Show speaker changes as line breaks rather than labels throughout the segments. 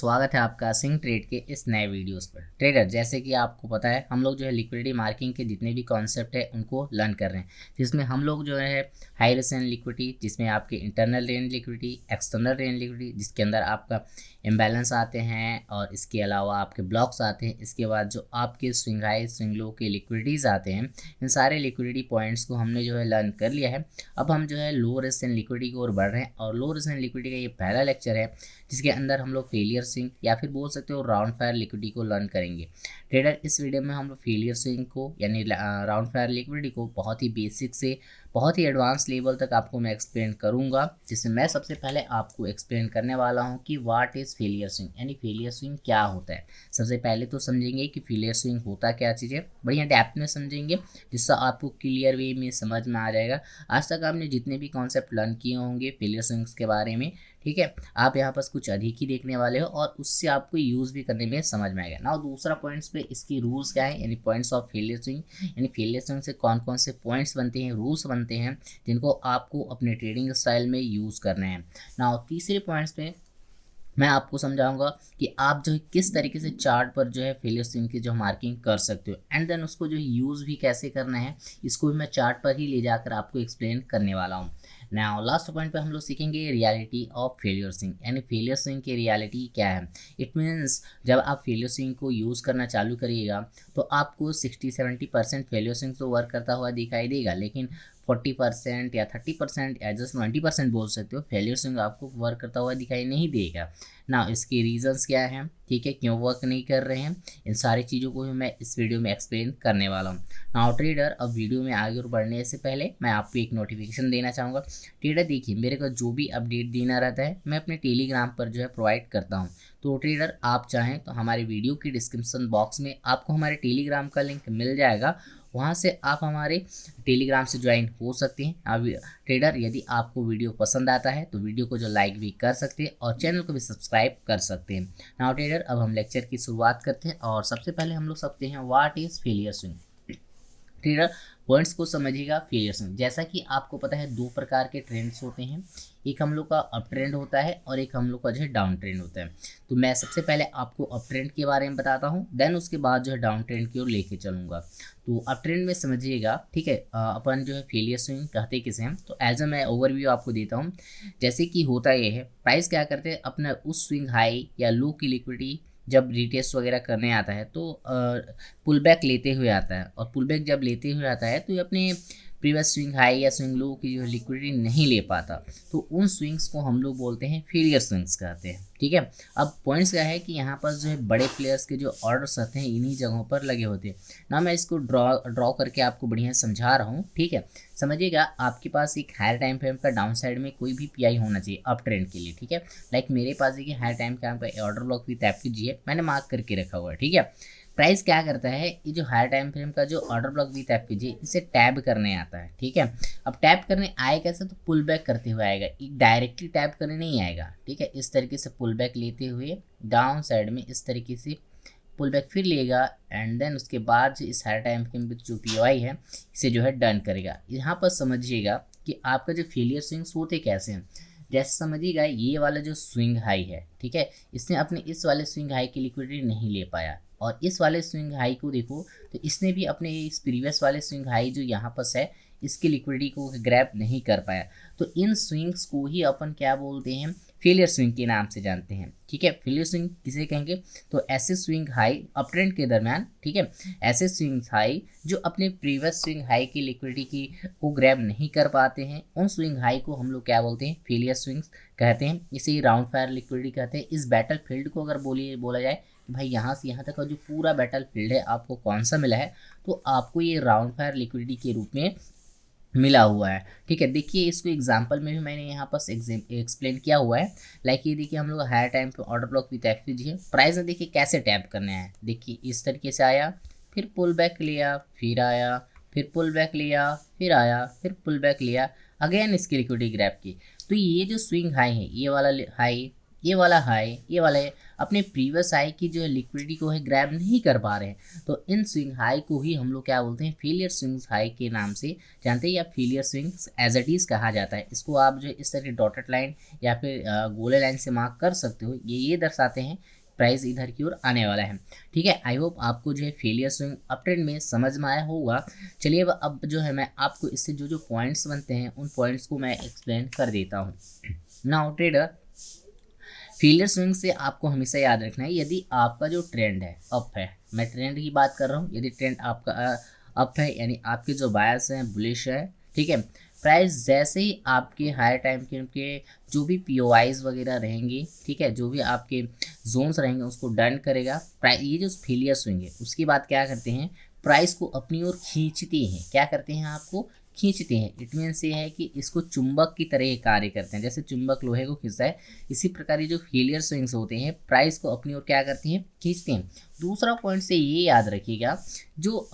स्वागत है आपका सिंह ट्रेड के इस नए वीडियोस पर। ट्रेडर, जैसे कि आपको पता है हम लोग जो है लिक्विडिटी मार्किंग के जितने भी कॉन्सेप्ट है उनको लर्न कर रहे हैं, जिसमें हम लोग जो है हाई रिस्क एंड लिक्विडिटी, जिसमें आपके internal range liquidity, external range liquidity, जिसके अंदर आपका इम्बैलेंस आते हैं और इसके अलावा आपके ब्लॉक्स आते हैं। इसके बाद जो आपके स्विंग हाई स्विंग लो के लिक्विडिटीज़ आते हैं, इन सारे लिक्विडिटी पॉइंट्स को हमने जो है लर्न कर लिया है। अब हम जो है लो रिस्क एंड लिक्विडिटी की ओर बढ़ रहे हैं और लो रिस्क एंड लिक्विडिटी का ये पहला लेक्चर है, जिसके अंदर हम लोग फेलियर स्विंग या फिर बोल सकते हो राउंड फायर लिक्विडिटी को लर्न करेंगे। ट्रेडर, इस वीडियो में हम लोग फेलियर स्विंग को यानी राउंड फायर लिक्विडिटी को बहुत ही बेसिक से बहुत ही एडवांस लेवल तक आपको मैं एक्सप्लेन करूंगा, जिसमें मैं सबसे पहले आपको एक्सप्लेन करने वाला हूं कि व्हाट इज़ फेलियर स्विंग, यानी फेलियर स्विंग क्या होता है। सबसे पहले तो समझेंगे कि फेलियर स्विंग होता क्या चीज़ है, बढ़िया डेप्थ में समझेंगे, जिससे आपको क्लियर वे में समझ में आ जाएगा। आज तक आपने जितने भी कॉन्सेप्ट लर्न किए होंगे फेलियर स्विंग्स के बारे में, ठीक है, आप यहाँ पर कुछ अधिक ही देखने वाले हो और उससे आपको यूज़ भी करने में समझ में आएगा ना। दूसरा पॉइंट्स पे इसकी रूल्स क्या है, यानी पॉइंट्स ऑफ फेलियर स्विंग, यानी फेलियर स्विंग से कौन कौन से पॉइंट्स बनते हैं, रूल्स बनते हैं, जिनको आपको अपने ट्रेडिंग स्टाइल में यूज़ करने हैं ना। तीसरे पॉइंट्स पे मैं आपको समझाऊंगा कि आप जो है किस तरीके से चार्ट पर जो है फेलियर स्विंग की जो मार्किंग कर सकते हो, एंड देन उसको जो यूज़ भी कैसे करना है, इसको भी मैं चार्ट पर ही ले जाकर आपको एक्सप्लेन करने वाला हूँ। नाउ लास्ट पॉइंट पे हम लोग सीखेंगे रियलिटी ऑफ फेलियर स्विंग, यानी फेलियर स्विंग की रियलिटी क्या है। इट मीन्स जब आप फेलियर स्विंग को यूज़ करना चालू करिएगा तो आपको 60-70% फेलियर स्विंग तो वर्क करता हुआ दिखाई देगा, लेकिन 40% या 30% या जस्ट 20% बोल सकते हो फेलियर स्विंग आपको वर्क करता हुआ दिखाई नहीं देगा ना। इसके रीजंस क्या हैं, ठीक है, क्यों वर्क नहीं कर रहे हैं, इन सारी चीज़ों को भी मैं इस वीडियो में एक्सप्लेन करने वाला हूँ। नाउ ट्रेडर, अब वीडियो में आगे बढ़ने से पहले मैं आपको एक नोटिफिकेशन देना चाहूँगा। ट्रेडर देखिए, मेरे को जो भी अपडेट देना रहता है मैं अपने टेलीग्राम पर जो है प्रोवाइड करता हूँ। तो ट्रेडर, आप चाहें तो हमारे वीडियो की डिस्क्रिप्शन बॉक्स में आपको हमारे टेलीग्राम का लिंक मिल जाएगा, वहाँ से आप हमारे टेलीग्राम से ज्वाइन हो सकते हैं। अब ट्रेडर, यदि आपको वीडियो पसंद आता है तो वीडियो को जो लाइक भी कर सकते हैं और चैनल को भी सब्सक्राइब कर सकते हैं। नाउ ट्रेडर, अब हम लेक्चर की शुरुआत करते हैं और सबसे पहले हम लोग सकते हैं what is failure swing. Trader, points को समझिएगा। फेलियर स्विंग, जैसा कि आपको पता है दो प्रकार के ट्रेंड्स होते हैं, एक हम लोग का अप ट्रेंड होता है और एक हम लोग का जो है डाउन ट्रेंड होता है। तो मैं सबसे पहले आपको अप ट्रेंड के बारे में बताता हूँ, देन उसके बाद जो है डाउन ट्रेंड की ओर लेके चलूँगा। तो अप ट्रेंड में समझिएगा, ठीक है, अपन जो है फेलियर स्विंग कहते किसे हैं, तो एज अ मैं ओवरव्यू आपको देता हूँ। जैसे कि होता ये है, प्राइस क्या करते हैं, अपना उस स्विंग हाई या लो की लिक्विडिटी जब रिटेस्ट वगैरह करने आता है तो पुल बैक लेते हुए आता है, और पुल बैक जब लेते हुए आता है तो ये अपने प्रीवियस स्विंग हाई या स्विंग लो की जो लिक्विडिटी नहीं ले पाता, तो उन स्विंग्स को हम लोग बोलते हैं फेलियर स्विंग्स कहते हैं, ठीक है। अब पॉइंट्स क्या है कि यहाँ पर जो है बड़े प्लेयर्स के जो ऑर्डर्स आते हैं इन्हीं जगहों पर लगे होते हैं ना। मैं इसको ड्रॉ करके आपको बढ़िया समझा रहा हूँ, ठीक है। समझिएगा, आपके पास एक हायर टाइम फ्रेम का डाउन साइड में कोई भी पीआई होना चाहिए अप ट्रेंड के लिए, ठीक है। लाइक मेरे पास देखिए हायर टाइम फ्रेम का ऑर्डर ब्लॉक भी टैप कीजिए, मैंने मार्क करके रखा हुआ है, ठीक है। प्राइस क्या करता है, ये जो हायर टाइम फ्रेम का जो ऑर्डर ब्लॉक भी टैप कीजिए, इसे टैब करने आता है, ठीक है। अब टैप करने आए कैसे, तो पुल बैक करते हुए आएगा, डायरेक्टली टैप करने नहीं आएगा, ठीक है। इस तरीके से पुल बैक लेते हुए डाउन साइड में इस तरीके से पुल बैक फिर लेगा, एंड देन उसके बाद इस हायर टाइम फ्रेम पे जो पीओआई है इसे जो है डन करेगा। यहाँ पर समझिएगा कि आपका जो फेलियर स्विंग्स होते कैसे हैं। जैसे समझिएगा, ये वाला जो स्विंग हाई है, ठीक है, इसने अपने इस वाले स्विंग हाई की लिक्विडिटी नहीं ले पाया, और इस वाले स्विंग हाई को देखो तो इसने भी अपने इस प्रीवियस वाले स्विंग हाई जो यहाँ पर है इसकी लिक्विडिटी को ग्रैब नहीं कर पाया। तो इन स्विंग्स को ही अपन क्या बोलते हैं, फेलियर स्विंग के नाम से जानते हैं, ठीक है। फेलियर स्विंग किसे कहेंगे, तो ऐसे स्विंग हाई अप ट्रेंड के दरमियान, ठीक है, ऐसे स्विंग हाई जो अपने प्रीवियस स्विंग हाई की लिक्विडिटी की को ग्रैब नहीं कर पाते हैं, उन स्विंग हाई को हम लोग क्या बोलते हैं, फेलियर स्विंग्स कहते हैं। इसे राउंड फायर लिक्विडिटी कहते हैं। इस बैटल फील्ड को अगर बोला जाए भाई यहाँ से यहाँ तक का जो पूरा बैटल फील्ड है आपको कौन सा मिला है, तो आपको ये राउंड फायर लिक्विडिटी के रूप में मिला हुआ है, ठीक है। देखिए, इसको एग्जांपल में भी मैंने यहाँ पर एक्सप्लेन किया हुआ है। लाइक ये देखिए, हम लोग हायर टाइम पे ऑर्डर ब्लॉक भी टैप कीजिए, प्राइस में देखिए कैसे टैप करना है, देखिए इस तरीके से आया, फिर पुल बैक लिया, फिर आया, फिर पुल बैक लिया, फिर आया, फिर पुल बैक लिया, अगेन इसकी लिक्विडिटी ग्रैब की। तो ये जो स्विंग हाई है, ये वाला हाई, ये वाला हाई, ये वाला है, अपने प्रीवियस हाई की जो है लिक्विडिटी को है ग्रैब नहीं कर पा रहे हैं, तो इन स्विंग हाई को ही हम लोग क्या बोलते हैं, फेलियर स्विंग्स हाई के नाम से जानते हैं, या failure swings as it is कहा जाता है। इसको आप जो इस तरह डॉटेड लाइन या फिर गोले लाइन से मार्क कर सकते हो, ये दर्शाते हैं प्राइस इधर की ओर आने वाला है। ठीक है, आई होप आपको जो है फेलियर स्विंग अप ट्रेंड में समझ में आया होगा। चलिए अब जो है मैं आपको इससे जो जो पॉइंट्स बनते हैं उन पॉइंट्स को मैं एक्सप्लेन कर देता हूँ। नाउ ट्रेडर, फेलियर स्विंग से आपको हमेशा याद रखना है, यदि आपका जो ट्रेंड है अप है, मैं ट्रेंड की बात कर रहा हूँ, यदि ट्रेंड आपका अप है यानी आपके जो बायस हैं बुलिश है, ठीक है, प्राइस जैसे ही आपके हायर टाइम फ्रेम के जो भी पीओआईज वगैरह रहेंगे, ठीक है, जो भी आपके जोन्स रहेंगे उसको डन करेगा प्राइस। ये जो फेलियर स्विंग है उसके बाद क्या करते हैं, प्राइस को अपनी ओर खींचते हैं। क्या करते हैं, आपको खींचते हैं। इट मीन्स ये है कि इसको चुंबक की तरह कार्य करते हैं, जैसे चुंबक लोहे को खींचता है, इसी प्रकार ये जो फेलियर स्विंग्स होते हैं प्राइस को अपनी ओर क्या करते हैं, खींचते हैं। दूसरा पॉइंट से ये याद रखिएगा, जो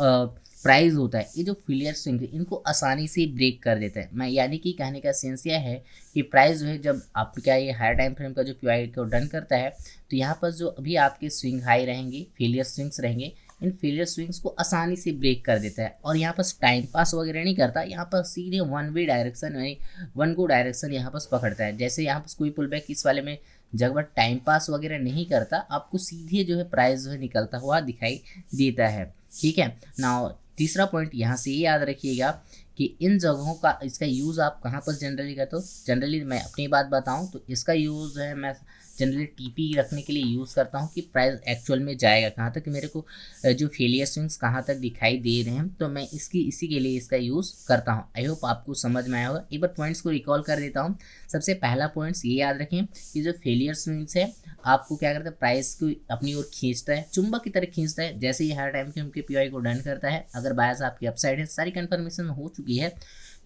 प्राइस होता है, ये जो फेलियर स्विंग है इनको आसानी से ब्रेक कर देता है। मैं यानी कि कहने का सेंस यह है कि प्राइस जो है जब आपका ये हायर टाइम फ्रेम का जो पीआई को डन करता है, तो यहाँ पर जो अभी आपके स्विंग हाई रहेंगे, फेलियर स्विंग्स रहेंगे, इन फेलियर स्विंग्स को आसानी से ब्रेक कर देता है। और यहाँ पर टाइम पास वगैरह नहीं करता, यहाँ पर सीधे वन वे डायरेक्शन यानी वन गो डायरेक्शन यहाँ पर पकड़ता है। जैसे यहाँ पर कोई पुल बैक इस वाले में जब टाइम पास वगैरह नहीं करता, आपको सीधे जो है प्राइस जो है निकलता हुआ दिखाई देता है। ठीक है ना, तीसरा पॉइंट यहाँ से ये याद रखिएगा कि इन जगहों का इसका यूज़ आप कहाँ पर जनरली करते हो। जनरली मैं अपनी बात बताऊँ तो इसका यूज़ है मैं जनरली टीपी रखने के लिए यूज़ करता हूँ कि प्राइस एक्चुअल में जाएगा कहाँ तक, मेरे को जो फेलियर स्विंग्स कहाँ तक दिखाई दे रहे हैं, तो मैं इसी के लिए इसका यूज़ करता हूँ। आई होप आपको समझ में आया होगा। एक बार पॉइंट्स को रिकॉल कर देता हूँ। सबसे पहला पॉइंट्स ये याद रखें कि जो फेलियर स्विंग्स है आपको क्या करता है, प्राइस को अपनी ओर खींचता है, चुंबक की तरह खींचता है। जैसे ही हर टाइम के उनके पीआई को डन करता है, अगर बायस आपकी अपसाइड है, सारी कंफर्मेशन हो चुकी है,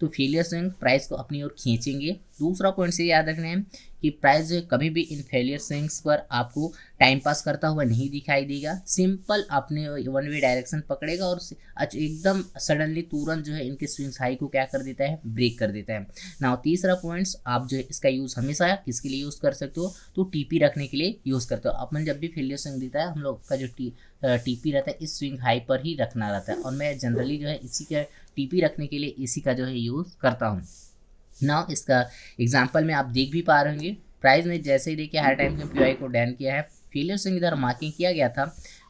तो फेलियर स्विंग प्राइस को अपनी ओर खींचेंगे। दूसरा पॉइंट से याद रखना है कि प्राइस जो कभी भी इन फेलियर स्विंग्स पर आपको टाइम पास करता हुआ नहीं दिखाई देगा। सिंपल आपने वन वे डायरेक्शन पकड़ेगा और एकदम सडनली तुरंत जो है इनके स्विंग्स हाई को क्या कर देता है, ब्रेक कर देता है ना। तीसरा पॉइंट्स आप जो है इसका यूज़ हमेशा किसके लिए यूज़ कर सकते हो, तो टीपी रखने के लिए यूज़ करते हो। अपन जब भी फेलियर स्विंग देता है हम लोग का जो टीपी रहता है इस स्विंग हाई पर ही रखना रहता है, और मैं जनरली जो है इसी का टीपी रखने के लिए इसी का जो है यूज़ करता हूँ ना। इसका एग्जांपल में आप देख भी पा रहे होंगे, प्राइस ने जैसे ही देखिए हर टाइम के पीआई को डैन किया है, फेलियर स्विंग इधर मार्किंग किया गया था,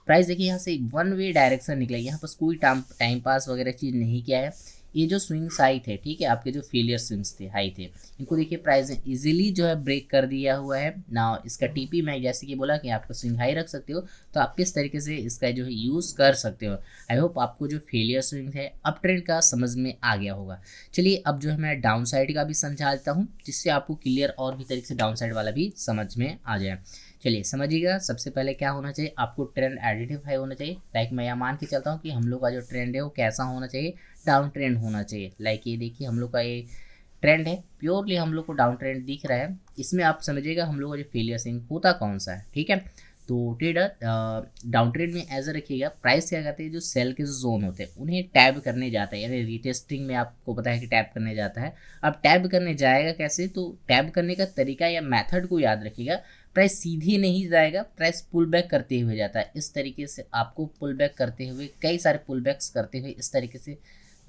प्राइस देखिए यहाँ से वन वे डायरेक्शन निकला, यहाँ पर कोई टाइम पास वगैरह चीज़ नहीं किया है। ये जो स्विंग्स हाई थे, ठीक है, आपके जो फेलियर स्विंग्स थे हाई थे, इनको देखिए प्राइस ने इजीली जो है ब्रेक कर दिया हुआ है ना। इसका टीपी मैं जैसे कि बोला कि आपका स्विंग हाई रख सकते हो, तो आप किस तरीके से इसका जो है यूज़ कर सकते हो। आई होप आपको जो फेलियर स्विंग है अप ट्रेंड का समझ में आ गया होगा। चलिए अब जो है मैं डाउन साइड का भी समझा देता हूँ, जिससे आपको क्लियर और भी तरीके से डाउन साइड वाला भी समझ में आ जाए। चलिए समझिएगा, सबसे पहले क्या होना चाहिए, आपको ट्रेंड आइडेंटिफाई होना चाहिए। लाइक मैं यह मान के चलता हूँ कि हम लोग का जो ट्रेंड है वो कैसा होना चाहिए, डाउन ट्रेंड होना चाहिए। लाइक ये देखिए हम लोग का ये ट्रेंड है, प्योरली हम लोग को डाउन ट्रेंड दिख रहा है। इसमें आप समझिएगा हम लोग का जो फेलियर स्विंग होता कौन सा है, ठीक है। तो ट्रेडर डाउन ट्रेंड में एज रखिएगा, प्राइस क्या करते हैं, जो सेल के जो जोन होते हैं उन्हें टैब करने जाता है, यानी रीटेस्टिंग में आपको पता है कि टैब करने जाता है। अब टैब करने जाएगा कैसे, तो टैब करने का तरीका या मेथड को याद रखिएगा। प्राइस सीधी नहीं जाएगा, प्राइस पुल बैक करते हुए जाता है। इस तरीके से आपको पुल बैक करते हुए, कई सारे पुल बैक्स करते हुए इस तरीके से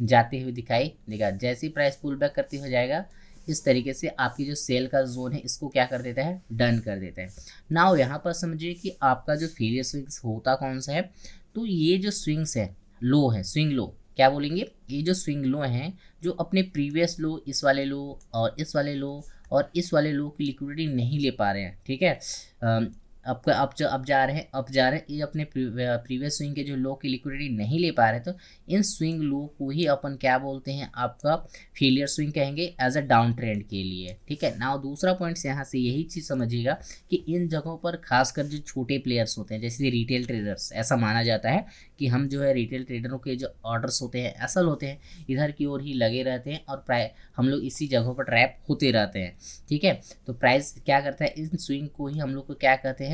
जाते हुए दिखाई देगा। जैसे ही प्राइस पुल बैक करते हुए जाएगा, इस तरीके से आपकी जो सेल का जोन है इसको क्या कर देता है, डन कर देता है। नाउ यहाँ पर समझिए कि आपका जो फेलियर स्विंग्स होता कौन सा है, तो ये जो स्विंग्स है लो है, स्विंग लो क्या बोलेंगे, ये जो स्विंग लो हैं जो अपने प्रीवियस लो, इस वाले लो और इस वाले लो और इस वाले लो की लिक्विडिटी नहीं ले पा रहे हैं, ठीक है। अब जा रहे हैं, ये अपने प्रीवियस स्विंग के जो लो की लिक्विडिटी नहीं ले पा रहे, तो इन स्विंग लो को ही अपन क्या बोलते हैं, आपका फेलियर स्विंग कहेंगे एज अ डाउन ट्रेंड के लिए, ठीक है ना। दूसरा पॉइंट यहाँ से यही चीज़ समझिएगा कि इन जगहों पर खासकर जो छोटे प्लेयर्स होते हैं, जैसे रिटेल ट्रेडर्स, ऐसा माना जाता है कि हम जो है रिटेल ट्रेडरों के जो ऑर्डर्स होते हैं, असल होते हैं, इधर की ओर ही लगे रहते हैं और प्राइस हम लोग इसी जगहों पर ट्रैप होते रहते हैं, ठीक है। तो प्राइस क्या करता है, इन स्विंग को ही हम लोग को क्या कहते हैं,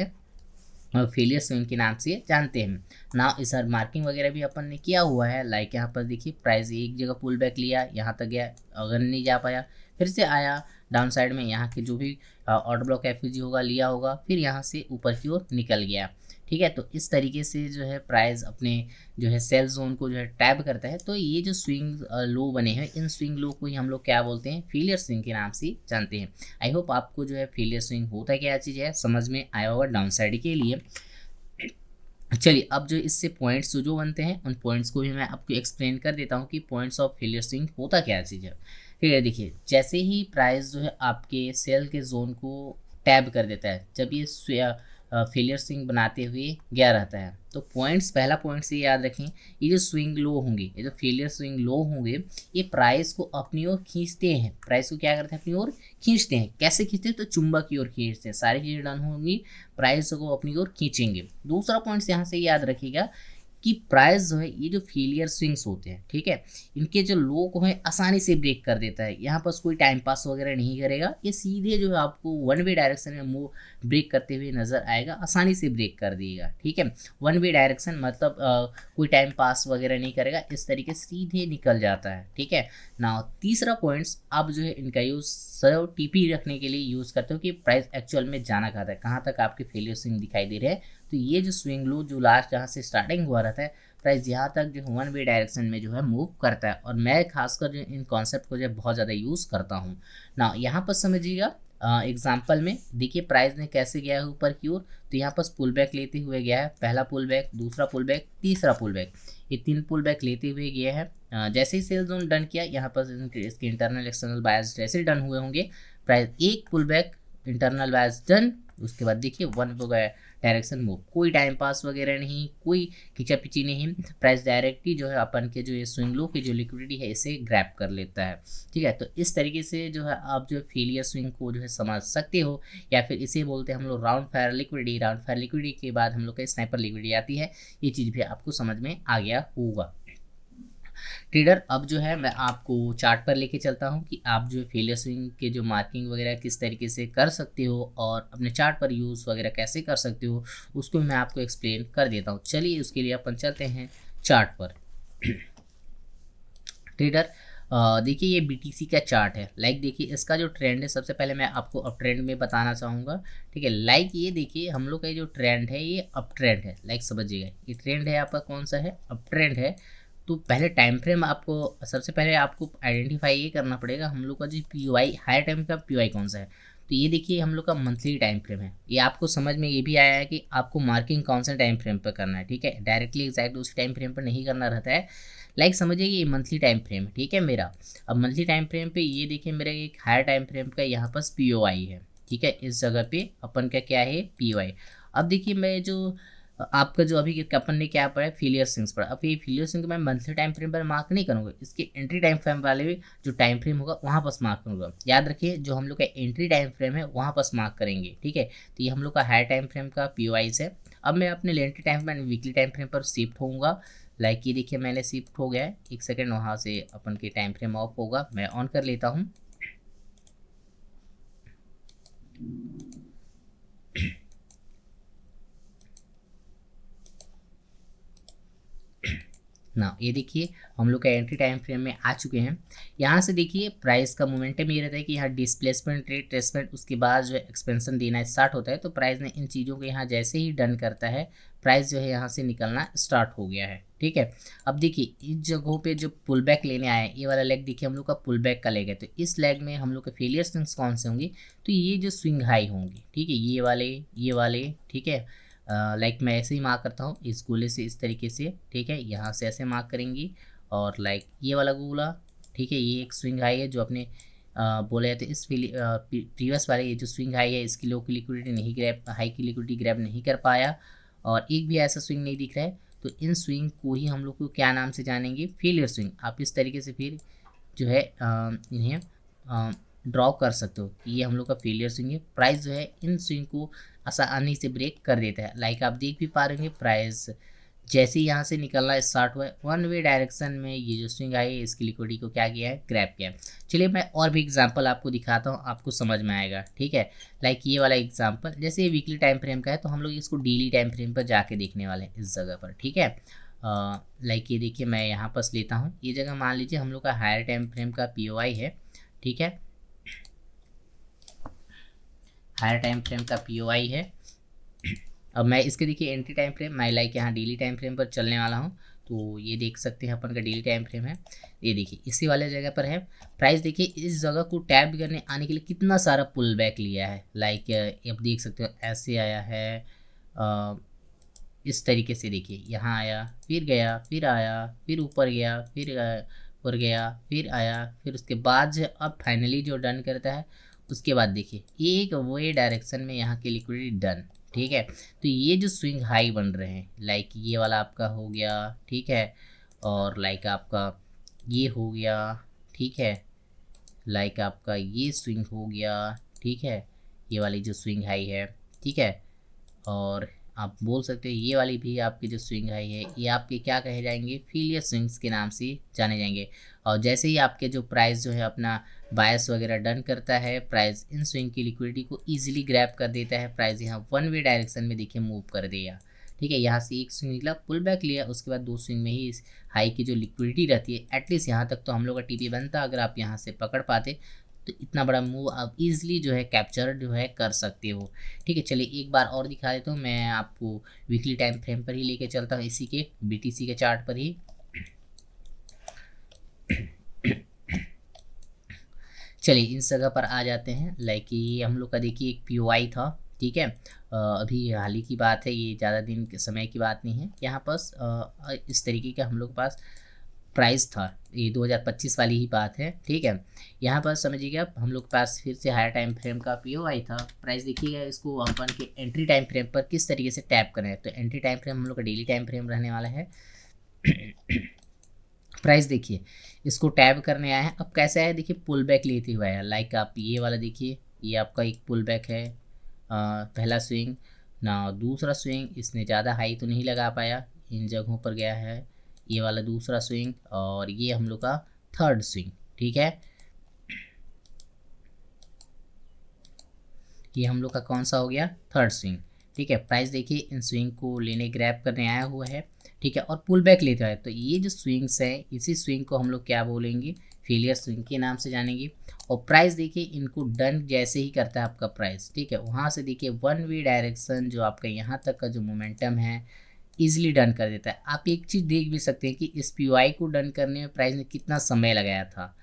फेलियर स्विंग के नाम से जानते हैं ना। इस मार्किंग वगैरह भी अपन ने किया हुआ है। लाइक यहाँ पर देखिए प्राइस एक जगह पुल बैक लिया, यहाँ तक गया, अगर नहीं जा पाया, फिर से आया डाउन साइड में, यहाँ के जो भी ऑर्डर ब्लॉक एफईजी होगा लिया होगा, फिर यहाँ से ऊपर की ओर निकल गया। ठीक है, तो इस तरीके से जो है प्राइस अपने जो है सेल जोन को जो है टैप करता है। तो ये जो स्विंग लो बने हैं, इन स्विंग लो को ही हम लोग क्या बोलते हैं, फेलियर स्विंग के नाम से जानते हैं। आई होप आपको जो है फेलियर स्विंग होता है क्या चीज़ है समझ में आया होगा डाउन साइड के लिए। चलिए अब जो इससे पॉइंट्स जो बनते हैं उन पॉइंट्स को भी मैं आपको एक्सप्लेन कर देता हूँ कि पॉइंट्स ऑफ फेलियर स्विंग होता क्या चीज़ है। ठीक है, देखिए जैसे ही प्राइस जो है आपके सेल के जोन को टैब कर देता है, जब ये फेलियर स्विंग बनाते हुए गया रहता है, तो पॉइंट्स, पहला पॉइंट से याद रखें, ये जो स्विंग लो होंगे, ये जो फेलियर स्विंग लो होंगे, ये प्राइस को अपनी ओर खींचते हैं। प्राइस को क्या करते हैं, अपनी ओर खींचते हैं। कैसे खींचते हैं, तो चुंबक की ओर खींचते हैं। सारी चीज़ें डन होंगी, प्राइस को अपनी ओर खींचेंगे। दूसरा पॉइंट यहाँ से याद रखिएगा कि प्राइस जो है, ये जो फेलियर स्विंग्स होते हैं, ठीक है, इनके जो लो को है आसानी से ब्रेक कर देता है। यहाँ पर कोई टाइम पास वगैरह नहीं करेगा, ये सीधे जो है आपको वन वे डायरेक्शन में मूव ब्रेक करते हुए नजर आएगा, आसानी से ब्रेक कर देगा। ठीक है, वन वे डायरेक्शन मतलब कोई टाइम पास वगैरह नहीं करेगा, इस तरीके सीधे निकल जाता है। ठीक है ना, तीसरा पॉइंट्स आप जो है इनका यूज सर्व टीपी रखने के लिए यूज करते हो कि प्राइस एक्चुअल में जाना कहाँ तक, कहाँ तक आपके फेलियर स्विंग दिखाई दे रहे हैं। तो ये जो स्विंग लो जो लास्ट जहाँ से स्टार्टिंग हुआ रहता है, प्राइस यहाँ तक जो वन वे डायरेक्शन में जो है मूव करता है। और मैं खासकर जो इन कॉन्सेप्ट को जो है बहुत ज़्यादा यूज़ करता हूँ ना। यहाँ पर समझिएगा एग्जाम्पल में देखिए प्राइस ने कैसे गया है ऊपर की ओर, तो यहाँ पर पुल बैक लेते हुए गया है, पहला पुल बैक, दूसरा पुल बैक, तीसरा पुल बैक, ये 3 पुल बैक लेते हुए गया है। जैसे ही सेल जोन डन किया, यहाँ पर इसके इंटरनल एक्सटर्नल बायस जैसे डन हुए होंगे, प्राइस एक पुल बैक, इंटरनल बायस डन, उसके बाद देखिए वन हो गया डायरेक्शन मूव, कोई टाइम पास वगैरह नहीं, कोई खींचा पिची नहीं, प्राइस डायरेक्टली जो है अपन के जो ये स्विंग लो की जो लिक्विडिटी है इसे ग्रैब कर लेता है। ठीक है, तो इस तरीके से जो है आप जो फेलियर स्विंग को जो है समझ सकते हो, या फिर इसे बोलते हैं हम लोग round fire liquidity. Round fire liquidity के बाद हम लोग का स्नाइपर लिक्विडिटी आती है, ये चीज़ भी आपको समझ में आ गया होगा। ट्रेडर अब जो है मैं आपको चार्ट पर लेके चलता हूँ कि आप जो फेलियर स्विंग के जो मार्किंग वगैरह किस तरीके से कर सकते हो और अपने चार्ट पर यूज़ वगैरह कैसे कर सकते हो, उसको मैं आपको एक्सप्लेन कर देता हूँ। चलिए उसके लिए अपन चलते हैं चार्ट पर। ट्रेडर देखिए ये BTC का चार्ट है। लाइक देखिए इसका जो ट्रेंड है, सबसे पहले मैं आपको अप ट्रेंड में बताना चाहूँगा। ठीक है, लाइक ये देखिए हम लोग का जो ट्रेंड है ये अप ट्रेंड है। लाइक समझिएगा ये ट्रेंड है आपका कौन सा है, अप ट्रेंड है। तो पहले टाइम फ्रेम आपको, सबसे पहले आपको आइडेंटिफाई ये करना पड़ेगा हम लोग का जो POI हायर टाइम का POI कौन सा है। तो ये देखिए हम लोग का मंथली टाइम फ्रेम है। ये आपको समझ में ये भी आया है कि आपको मार्किंग कौन सा टाइम फ्रेम पर करना है। ठीक है, डायरेक्टली एग्जैक्ट उसी टाइम फ्रेम पर नहीं करना रहता है। लाइक समझिए ये मंथली टाइम फ्रेम है, ठीक है मेरा। अब मंथली टाइम फ्रेम पे ये देखिए मेरा एक हायर टाइम फ्रेम का यहाँ पर POI है। ठीक है, इस जगह पे अपन का क्या है, POI। अब देखिए मैं जो आपका जो अभी अपन ने क्या पढ़ा है, फेलियर स्विंग्स पढ़ा। अब ये फेलियर स्विंग मैं मंथली टाइम फ्रेम पर मार्क नहीं करूँगा, इसके एंट्री टाइम फ्रेम वाले जो टाइम फ्रेम होगा वहाँ पर मार्क करूँगा। याद रखिए जो हम लोग का एंट्री टाइम फ्रेम है वहाँ पर मार्क करेंगे। ठीक है, तो ये हम लोग का हायर टाइम फ्रेम का POIs है। अब मैं अपने लेंट्री time frame weekly time frame पर शिफ्ट होऊंगा। लाइक ये देखिए मैंने शिफ्ट हो गया है, एक सेकेंड, वहाँ से अपन के टाइम फ्रेम ऑफ होगा, मैं ऑन कर लेता हूँ। ना ये देखिए हम लोग का एंट्री टाइम फ्रेम में आ चुके हैं। यहाँ से देखिए प्राइस का मोमेंटम ये रहता है कि यहाँ डिस्प्लेसमेंट, रिट्रेसमेंट, उसके बाद जो है एक्सपेंशन देना स्टार्ट होता है। तो प्राइस ने इन चीज़ों को यहाँ जैसे ही डन करता है, प्राइस जो है यहाँ से निकलना स्टार्ट हो गया है। ठीक है, अब देखिए इस जगहों पे जो पुल बैक लेने आए, ये वाला लेग देखिए हम लोग का पुल बैक का लेग है। तो इस लेग में हम लोग के फेलियर स्विंग्स कौन से होंगे, तो ये जो स्विंग हाई होंगी। ठीक है, ये वाले ठीक है। लाइक मैं ऐसे ही मार्क करता हूँ इस गोले से, इस तरीके से। ठीक है, यहाँ से ऐसे मार्क करेंगी, और लाइक ये वाला गोला। ठीक है, ये एक स्विंग हाई है जो अपने बोले थे इस प्रीवियस वाले, ये जो स्विंग हाई है इसकी लो की लिक्विडिटी नहीं ग्रैब, हाई की लिक्विडिटी ग्रैब नहीं कर पाया, और एक भी ऐसा स्विंग नहीं दिख रहा है। तो इन स्विंग को ही हम लोग को क्या नाम से जानेंगे, फेलियर स्विंग। आप इस तरीके से फिर जो है इन्हें ड्रॉ कर सकते हो कि ये हम लोग का फेलियर स्विंग है। प्राइस जो है इन स्विंग को आसानी से ब्रेक कर देता है। लाइक आप देख भी पा रहे हैं प्राइस जैसे ही यहाँ से निकलना स्टार्ट हुआ है, वन वे डायरेक्शन में ये जो स्विंग आई है इसकी लिक्विडिटी को क्या किया है, ग्रैब किया है। चलिए मैं और भी एग्जांपल आपको दिखाता हूँ, आपको समझ में आएगा। ठीक है, लाइक ये वाला एग्जांपल, जैसे ये वीकली टाइम फ्रेम का है तो हम लोग इसको डेली टाइम फ्रेम पर जाके देखने वाले हैं इस जगह पर। ठीक है, लाइक ये देखिए मैं यहाँ पर लेता हूँ, ये जगह मान लीजिए हम लोग का हायर टाइम फ्रेम का POI है। ठीक है, हायर टाइम फ्रेम का POI है। अब मैं इसके देखिए एंट्री टाइम फ्रेम मैं लाइक यहाँ डेली टाइम फ्रेम पर चलने वाला हूँ, तो ये देख सकते हैं अपन का डेली टाइम फ्रेम है। ये देखिए इसी वाले जगह पर है। प्राइस देखिए इस जगह को टैप करने आने के लिए कितना सारा पुल बैक लिया है, लाइक आप देख सकते हो ऐसे आया है, इस तरीके से देखिए यहाँ आया, फिर गया, फिर आया, फिर ऊपर गया, फिर ऊपर गया, फिर आया, फिर उसके बाद जो अब फाइनली जो डन करता है उसके बाद देखिए एक वे डायरेक्शन में यहाँ की लिक्विडिटी डन। ठीक है, तो ये जो स्विंग हाई बन रहे हैं लाइक ये वाला आपका हो गया, ठीक है, और लाइक आपका ये हो गया, ठीक है, लाइक आपका ये स्विंग हो गया, ठीक है, ये वाली जो स्विंग हाई है, ठीक है, और आप बोल सकते हैं ये वाली भी आपकी जो स्विंग हाई है ये आपके क्या कहे जाएंगे, फेलियर स्विंग्स के नाम से जाने जाएंगे। और जैसे ही आपके जो प्राइस जो है अपना बायस वगैरह डन करता है, प्राइस इन स्विंग की लिक्विडिटी को इजीली ग्रैब कर देता है, प्राइस यहाँ वन वे डायरेक्शन में देखिए मूव कर देगा। ठीक है, यहाँ से एक स्विंग निकला, पुल बैक लिया, उसके बाद दो स्विंग में ही इस हाई की जो लिक्विडिटी रहती है एटलीस्ट यहाँ तक तो हम लोग का TP बनता, अगर आप यहाँ से पकड़ पाते तो इतना बड़ा मूव आप इजीली जो है कैप्चर जो है कर सकते हो। ठीक है, चलिए एक बार और दिखा देता हूँ, मैं आपको वीकली टाइम फ्रेम पर ही लेके चलता हूँ, इसी के BTC के चार्ट पर ही। चलिए इस जगह पर आ जाते हैं, लाइक ये हम लोग का देखिए एक POI था। ठीक है, अभी हाल ही की बात है, ये ज़्यादा दिन के समय की बात नहीं है। यहाँ पास इस तरीके का हम लोग के पास प्राइस था, ये 2025 वाली ही बात है। ठीक है, यहाँ पर समझिएगा हम लोग के पास फिर से हायर टाइम फ्रेम का POI था। प्राइस देखिएगा इसको अपन के एंट्री टाइम फ्रेम पर किस तरीके से टैप करें, तो एंट्री टाइम फ्रेम हम लोग का डेली टाइम फ्रेम रहने वाला है। प्राइस देखिए इसको टैब करने आया है, अब कैसा है देखिए पुल बैक लेते हुए आया, लाइक आप ये वाला देखिए ये आपका एक पुल बैक है, पहला स्विंग ना, दूसरा स्विंग इसने ज़्यादा हाई तो नहीं लगा पाया, इन जगहों पर गया है, ये वाला दूसरा स्विंग, और ये हम लोग का थर्ड स्विंग। ठीक है, ये हम लोग का कौन सा हो गया, थर्ड स्विंग। ठीक है, प्राइस देखिए इन स्विंग को लेने ग्रैब करने आया हुआ है। ठीक है, और पुल बैक लेता है, तो ये जो स्विंग्स है इसी स्विंग को हम लोग क्या बोलेंगे, फेलियर स्विंग के नाम से जानेंगे। और प्राइस देखिए इनको डन जैसे ही करता है आपका प्राइस, ठीक है, वहाँ से देखिए वन वे डायरेक्शन जो आपका यहाँ तक का जो मोमेंटम है ईजिली डन कर देता है। आप एक चीज़ देख भी सकते हैं कि इस POI को डन करने में प्राइस ने कितना समय लगाया था,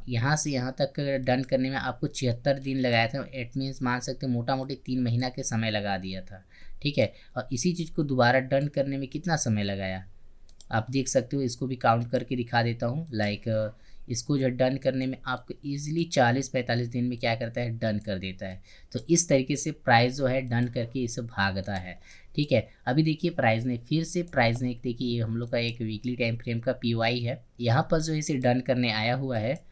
यहाँ से यहाँ तक डन करने में आपको 76 दिन लगाया था, एट मीन्स मान सकते हैं मोटा मोटी 3 महीना के समय लगा दिया था। ठीक है, और इसी चीज़ को दोबारा डन करने में कितना समय लगाया आप देख सकते हो, इसको भी काउंट करके दिखा देता हूँ, लाइक इसको जो डन करने में आपको ईजिली 40-45 दिन में क्या करता है, डन कर देता है। तो इस तरीके से प्राइस जो है डन करके इसे भागता है। ठीक है, अभी देखिए प्राइस ने फिर से देखिए ये हम लोग का एक वीकली टाइम फ्रेम का POI है, यहाँ पर जो इसे डन करने आया हुआ है,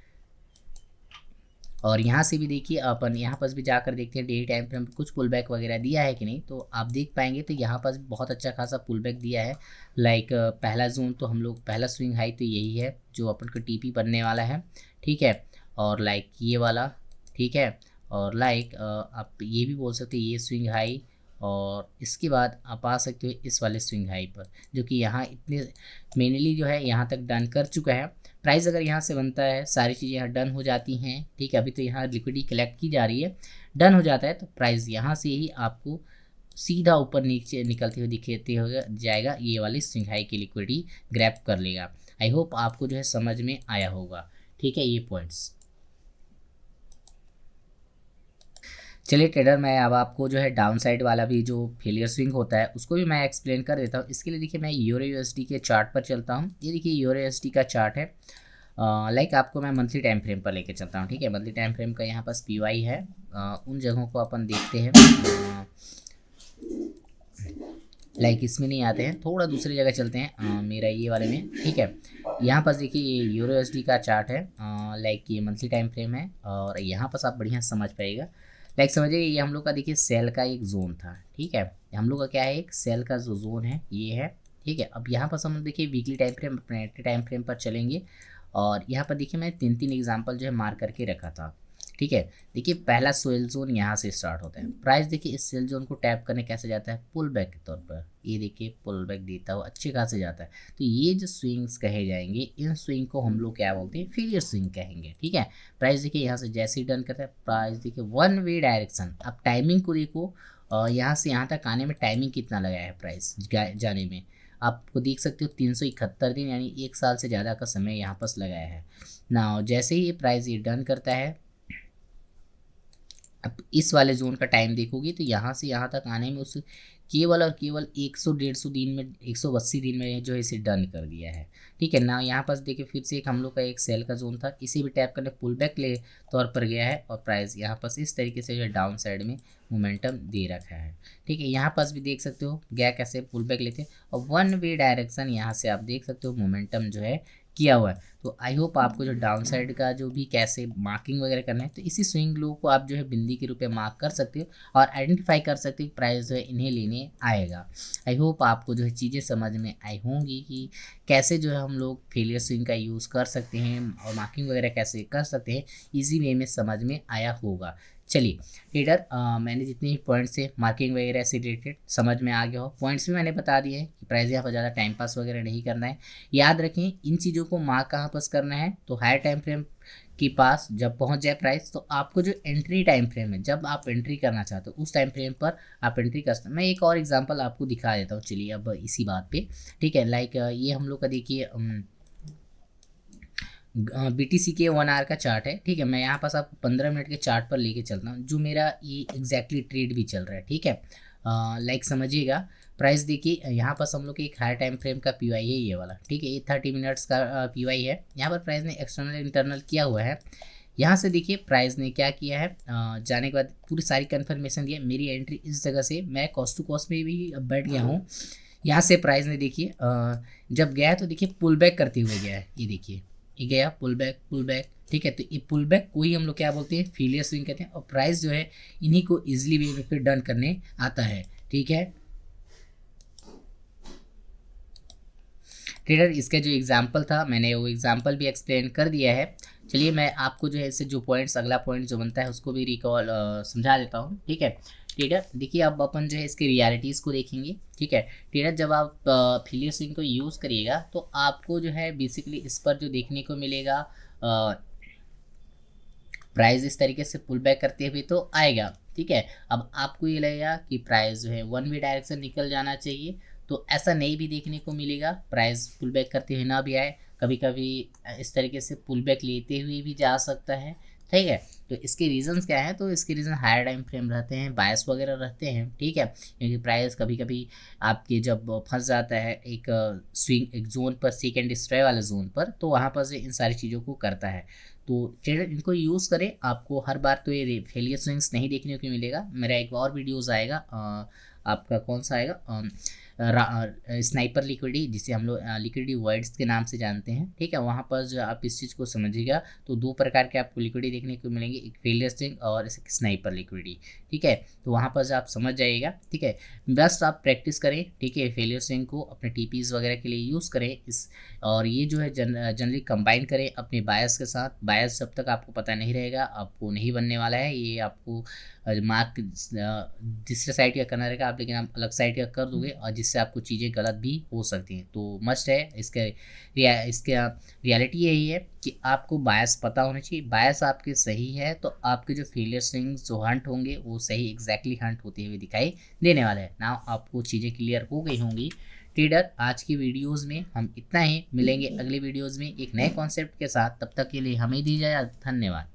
और यहाँ से भी देखिए अपन यहाँ पर भी जाकर देखते हैं डेली टाइम फ्रेम कुछ पुल बैक वगैरह दिया है कि नहीं, तो आप देख पाएंगे तो यहाँ पर बहुत अच्छा खासा पुल बैक दिया है। लाइक पहला जोन तो हम लोग पहला स्विंग हाई तो यही है जो अपन को TP बनने वाला है। ठीक है, और लाइक ये वाला, ठीक है, और लाइक आप ये भी बोल सकते हैं ये स्विंग हाई, और इसके बाद आप आ सकते हो इस वाले स्विंग हाई पर जो कि यहाँ इतने मेनली जो है यहाँ तक डन कर चुका है। प्राइस अगर यहाँ से बनता है, सारी चीज़ें यहाँ डन हो जाती हैं। ठीक है, अभी तो यहाँ लिक्विडिटी कलेक्ट की जा रही है, डन हो जाता है तो प्राइस यहाँ से ही आपको सीधा ऊपर नीचे निकलते हुए दिखते हो जाएगा, ये वाली स्विंग हाई की लिक्विडिटी ग्रैब कर लेगा। आई होप आपको जो है समझ में आया होगा। ठीक है, ये पॉइंट्स। चलिए ट्रेडर, मैं अब आपको जो है डाउन साइड वाला भी जो फेलियर स्विंग होता है उसको भी मैं एक्सप्लेन कर देता हूँ। इसके लिए देखिए मैं यूरो USD के चार्ट पर चलता हूँ। ये देखिए यूरो USD का चार्ट है, लाइक आपको मैं मंथली टाइम फ्रेम पर लेके चलता हूँ। ठीक है, मंथली टाइम फ्रेम का यहाँ पास POI है, उन जगहों को अपन देखते हैं, लाइक इसमें नहीं आते हैं, थोड़ा दूसरी जगह चलते हैं, मेरा ये वाले में। ठीक है, यहाँ पास देखिए ये यूरो USD का चार्ट है, लाइक ये मंथली टाइम फ्रेम है, और यहाँ पास आप बढ़िया समझ पाइएगा। लाइक समझिए ये हम लोग का देखिए सेल का एक जोन था। ठीक है, हम लोग का क्या है, एक सेल का जो जोन है ये है। ठीक है, अब यहाँ पर हम देखिए वीकली टाइम फ्रेम अपने टाइम फ्रेम पर चलेंगे, और यहाँ पर देखिए मैं 3 एग्जांपल जो है मार्क करके रखा था। ठीक है। देखिए पहला सेल जोन यहाँ से स्टार्ट होता है, प्राइस देखिए इस सेल जोन को टैप करने कैसे जाता है, पुल बैक के तौर पर, ये देखिए पुल बैक देता हुआ अच्छे खासे जाता है। तो ये जो स्विंग्स कहे जाएंगे, इन स्विंग को हम लोग क्या बोलते हैं, फेलियर स्विंग कहेंगे। ठीक है, प्राइस देखिए यहाँ से जैसे ही डन करता है, प्राइस देखिए वन वे डायरेक्शन। अब टाइमिंग को देखो, यहाँ से यहाँ तक आने में टाइमिंग कितना लगाया है प्राइस जाने में, आपको देख सकते हो 371 दिन, यानी 1 साल से ज़्यादा का समय यहाँ पर लगाया है ना। जैसे ही ये प्राइस ये डन करता है, अब इस वाले जोन का टाइम देखोगे तो यहाँ से यहाँ तक आने में उस केवल और केवल 100-150 दिन में, 180 दिन में जो है इसे डन कर दिया है। ठीक है ना। यहाँ पास देखिए फिर से एक हम लोग का एक सेल का जोन था, इसे भी टैप करने पुल बैक ले तौर पर गया है और प्राइस यहाँ पास इस तरीके से जो डाउन साइड में मोमेंटम दे रखा है। ठीक है, यहाँ पास भी देख सकते हो गया कैसे पुल बैक लेते हैं और वन वे डायरेक्शन यहाँ से आप देख सकते हो मोमेंटम जो है किया हुआ है। तो आई होप आपको जो डाउन साइड का जो भी कैसे मार्किंग वगैरह करना है, तो इसी स्विंग लो को आप जो है बिंदी के रूप में मार्क कर सकते हो और आइडेंटिफाई कर सकते हो प्राइस जो है इन्हें लेने आएगा। आई होप आपको जो है चीज़ें समझ में आई होंगी कि कैसे जो है हम लोग फेलियर स्विंग का यूज़ कर सकते हैं और मार्किंग वगैरह कैसे कर सकते हैं, ईजी वे में समझ में आया होगा। चलिए ट्रेडर, मैंने जितने भी पॉइंट्स थे मार्किंग वगैरह से रिलेटेड समझ में आ गया हो, पॉइंट्स भी मैंने बता दिए हैं कि प्राइस यहाँ पर ज़्यादा टाइम पास वगैरह नहीं करना है। याद रखें इन चीज़ों को मार्क कहाँ पास करना है, तो हायर टाइम फ्रेम के पास जब पहुंच जाए प्राइस, तो आपको जो एंट्री टाइम फ्रेम है, जब आप एंट्री करना चाहते हो उस टाइम फ्रेम पर आप एंट्री कर सकते हैं। मैं एक और एग्जांपल आपको दिखा देता हूँ, चलिए अब इसी बात पे। ठीक है, लाइक ये हम लोग का देखिए BTC के 1 आवर का चार्ट है। ठीक है, मैं यहाँ पास आपको 15 मिनट के चार्ट पर लेके चलता हूँ, जो मेरा ये एग्जैक्टली ट्रेड भी चल रहा है। ठीक है, लाइक समझिएगा, प्राइस देखिए यहाँ पास हम लोग एक हायर टाइम फ्रेम का PY है ये वाला। ठीक है, ये 30 मिनट्स का PY है। यहाँ पर प्राइस ने एक्सटर्नल इंटरनल किया हुआ है। यहाँ से देखिए प्राइस ने क्या किया है, जाने के बाद पूरी सारी कन्फर्मेशन दी है। मेरी एंट्री इस जगह से, मैं कॉस्ट टू कॉस्ट में भी बैठ गया हूँ। यहाँ से प्राइस ने देखिए जब गया है तो देखिए पुल बैक करते हुए गया है, ये देखिए ये गया पुल बैक। ठीक है, तो ये पुल बैक को ही हम लोग क्या बोलते हैं, फेलियर स्विंग कहते हैं। और प्राइस जो है इन्हीं को इजीली वे पे डन करने आता है। ठीक है ट्रेडर, इसका जो एग्जांपल था मैंने वो एग्जांपल भी एक्सप्लेन कर दिया है। चलिए मैं आपको जो है इससे जो पॉइंट्स, अगला पॉइंट जो बनता है उसको भी रिकॉल समझा देता हूँ। ठीक है ट्रेडर, देखिए अब अपन जो है इसके रियलिटीज़ को देखेंगे। ठीक है ट्रेडर, जब आप फेलियर स्विंग को यूज़ करिएगा तो आपको जो है बेसिकली इस पर जो देखने को मिलेगा, प्राइस इस तरीके से पुल बैक करते हुए तो आएगा। ठीक है, अब आपको ये लगेगा कि प्राइस जो है वन वे डायरेक्शन निकल जाना चाहिए, तो ऐसा नहीं भी देखने को मिलेगा, प्राइस पुल बैक करते हुए ना भी आए, कभी कभी इस तरीके से पुल बैक लेते हुए भी जा सकता है। ठीक है, तो इसके रीजंस क्या हैं, तो इसके रीज़न हायर टाइम फ्रेम रहते हैं, बायस वगैरह रहते हैं। ठीक है, क्योंकि प्राइस कभी कभी आपके जब फंस जाता है एक स्विंग, एक जोन पर, सीक एंड डिस्ट्रॉय वाले जोन पर, तो वहाँ पर से इन सारी चीज़ों को करता है। तो ट्रेडर इनको यूज़ करें, आपको हर बार तो ये फेलियर स्विंग्स नहीं देखने को मिलेगा। मेरा एक और वीडियोज़ आएगा, आपका कौन सा आएगा, स्नाइपर लिक्विडिटी, जिसे हम लोग लिक्विडिटी वर्ड्स के नाम से जानते हैं। ठीक है, वहाँ पर जो आप इस चीज़ को समझिएगा तो 2 प्रकार के आपको लिक्विडिटी देखने को मिलेंगे, एक फेलियर स्विंग और स्नाइपर लिक्विडिटी। ठीक है, तो वहाँ पर जो आप समझ जाइएगा। ठीक है, बस आप प्रैक्टिस करें। ठीक है, फेलियर स्विंग को अपने TPs वगैरह के लिए यूज़ करें इस, और ये जो है जनरली कंबाइन करें अपने बायस के साथ। बायस जब तक आपको पता नहीं रहेगा आपको नहीं बनने वाला है, ये आपको मार्क दूसरे साइड का करना रहेगा आप, लेकिन आप अलग साइड का कर दोगे और जिससे आपको चीज़ें गलत भी हो सकती हैं। तो मस्ट है इसका रियलिटी यही है कि आपको बायस पता होना चाहिए। बायस आपके सही है तो आपके जो फेलियर स्विंग्स जो हंट होंगे वो सही एग्जैक्टली हंट होते हुए दिखाई देने वाले हैं ना। आपको चीज़ें क्लियर हो गई होंगी। ट्रेडर, आज की वीडियोज़ में हम इतना ही, मिलेंगे अगले वीडियोज़ में एक नए कॉन्सेप्ट के साथ। तब तक के लिए हमें दीजिए धन्यवाद।